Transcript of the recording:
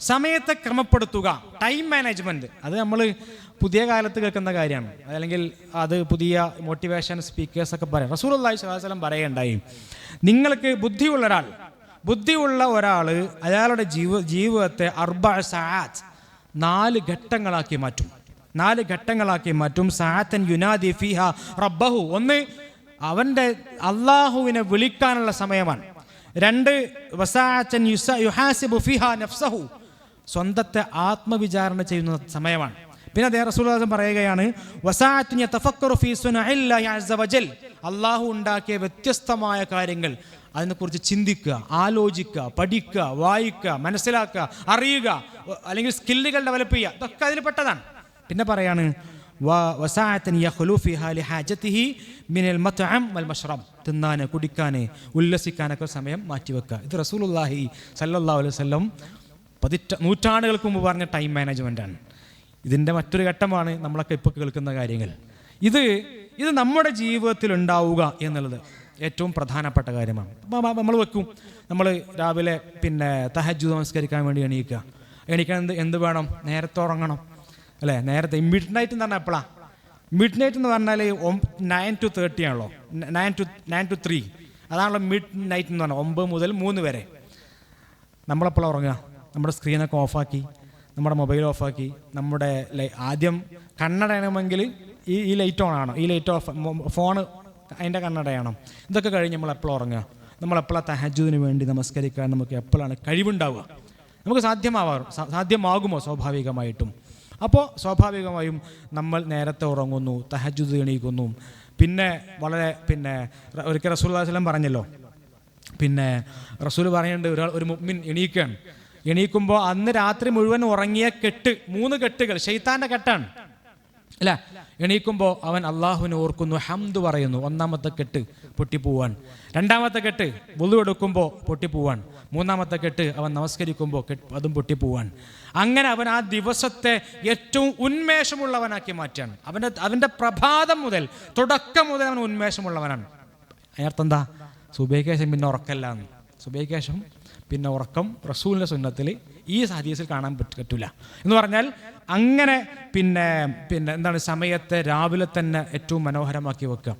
സമയത്തെ ക്രമപ്പെടുത്തുക, time management. അത് നമ്മൾ പുതിയ കാലത്ത് കേൾക്കുന്ന കാര്യമാണ്, അല്ലെങ്കിൽ അത് പുതിയ മോട്ടിവേഷൻ സ്പീക്കേഴ്സൊക്കെ പറയാം. റസൂലുള്ളാഹി സ്വല്ലല്ലാഹു അലൈഹി വസല്ലം പറയുകയുണ്ടായി, നിങ്ങൾക്ക് ബുദ്ധിയുള്ള ഒരാൾ അയാളുടെ ജീവിതത്തെ 4 സഅത്ത് 4 ഘട്ടങ്ങളാക്കി മാറ്റും. സഅത്തൻ യുനാദി ഫീഹ റബ്ബഹു, ഒന്ന് അവൻ്റെ അള്ളാഹുവിനെ വിളിക്കാനുള്ള സമയമാണ്. 2 വസഅത്തൻ യുഹാസിബു ഫീഹ നഫ്സഹു, സ്വന്തത്തെ ആത്മവിചാരണ ചെയ്യുന്ന സമയമാണ്. പിന്നെ അതേ റസൂലുള്ളാഹി പറയുകയാണ്, വസഅത്തുൻ യതഫക്കറു ഫീ സുനഇല്ലാഹി അസ്സ വജൽ, അള്ളാഹു ഉണ്ടാക്കിയ വ്യത്യസ്തമായ കാര്യങ്ങൾ അതിനെക്കുറിച്ച് ചിന്തിക്കുക, ആലോചിക്കുക, പഠിക്കുക, വായിക്കുക, മനസ്സിലാക്കുക, അറിയുക, അല്ലെങ്കിൽ സ്കില്ലുകൾ ഡെവലപ്പ് ചെയ്യുക, ഇതൊക്കെ അതിൽ പെട്ടതാണ്. പിന്നെ പറയാണ് വസഅത്തുൻ യഖ്ലു ഫീഹാ ലിഹാജതിഹി മിനൽ മത്അം വൽ മശ്റബ്, തിന്നാൻ, കുടിക്കാൻ, ഉല്ലസിക്കാനൊക്കെ സമയം മാറ്റിവെക്കുക. ഇത് റസൂലുള്ളാഹി സ്വല്ലല്ലാഹു അലൈഹി വസല്ലം നൂറ്റാണ്ടുകൾക്ക് മുമ്പ് പറഞ്ഞ ടൈം മാനേജ്മെൻറ്റാണ്. ഇതിൻ്റെ മറ്റൊരു ഘട്ടമാണ് നമ്മളൊക്കെ ഇപ്പോൾ കേൾക്കുന്ന കാര്യങ്ങൾ. ഇത് നമ്മുടെ ജീവിതത്തിൽ ഉണ്ടാവുക എന്നുള്ളത് ഏറ്റവും പ്രധാനപ്പെട്ട കാര്യമാണ്. നമ്മൾ നമ്മൾ രാവിലെ തഹജ്ജുദ് നമസ്കരിക്കാൻ വേണ്ടി എണീക്കാൻ എന്ത് വേണം? നേരത്തെ ഉറങ്ങണം, അല്ലേ? നേരത്തെ മിഡ് നൈറ്റ് എന്ന് പറഞ്ഞാൽ എപ്പോഴാണ്? മിഡ് നൈറ്റ് എന്ന് പറഞ്ഞാൽ 9 to 30 ആണല്ലോ, 9 to 3 അതാണല്ലോ മിഡ് നൈറ്റ് എന്ന് പറഞ്ഞാൽ, 9 മുതൽ 3 വരെ. നമ്മളെപ്പോഴാണ് ഉറങ്ങുക? നമ്മുടെ സ്ക്രീനൊക്കെ ഓഫാക്കി, നമ്മുടെ മൊബൈൽ ഓഫാക്കി, നമ്മുടെ ആദ്യം കണ്ണടയണമെങ്കിൽ ഈ ലൈറ്റ് ഓൺ ആണോ, ഈ ലൈറ്റ് ഓഫ്, ഫോണ് അതിൻ്റെ കണ്ണടയണം. ഇതൊക്കെ കഴിഞ്ഞ് നമ്മൾ എപ്പോഴും ഉറങ്ങുക? നമ്മളെപ്പോഴാണ് തഹജ്ജുദിന് വേണ്ടി നമസ്കരിക്കാൻ നമുക്ക് എപ്പോഴാണ് കഴിവുണ്ടാവുക? നമുക്ക് സാധ്യമാകുമോ? സ്വാഭാവികമായിട്ടും. അപ്പോൾ സ്വാഭാവികമായും നമ്മൾ നേരത്തെ ഉറങ്ങുന്നു, തഹജ്ജുദ് എണീക്കുന്നു. പിന്നെ ഒരിക്കൽ റസൂലുള്ളാഹി സ്വല്ലല്ലാഹു അലൈഹി വസല്ലം പറഞ്ഞല്ലോ, റസൂൽ പറയുന്നുണ്ട്, ഒരു മുഅ്മിൻ എണീക്കുമ്പോൾ അന്ന് രാത്രി മുഴുവൻ ഉറങ്ങിയ 3 കെട്ടുകൾ ശൈത്താൻ്റെ കെട്ടാണ്, അല്ല. എണീക്കുമ്പോൾ അവൻ അള്ളാഹുവിനെ ഓർക്കുന്നു, ഹംദ് പറയുന്നു. 1ാമത്തെ കെട്ട് പൊട്ടിപ്പോവാൻ, 2ാമത്തെ കെട്ട് വുളു എടുക്കുമ്പോൾ പൊട്ടിപ്പോവാൻ, 3ാമത്തെ കെട്ട് അവൻ നമസ്കരിക്കുമ്പോൾ അതും പൊട്ടിപ്പോവാൻ. അങ്ങനെ അവൻ ആ ദിവസത്തെ ഏറ്റവും ഉന്മേഷമുള്ളവനാക്കി മാറ്റാണ്. അവൻ്റെ പ്രഭാതം മുതൽ, തുടക്കം മുതൽ അവൻ ഉന്മേഷമുള്ളവനാണ്. അതിനർത്ഥം എന്താ? സുബഹിക്ക് ശേഷം പിന്നെ ഉറക്കമല്ലാന്ന്. സുബഹിക്ക് ശേഷം പിന്നെ ഉറക്കം റസൂലിൻ്റെ സുന്നത്തിൽ ഈ ഹദീസിൽ കാണാൻ പറ്റില്ല എന്ന് പറഞ്ഞാൽ, അങ്ങനെ എന്താണ്, സമയത്തെ രാവിലെ തന്നെ ഏറ്റവും മനോഹരമാക്കി വെക്കുക.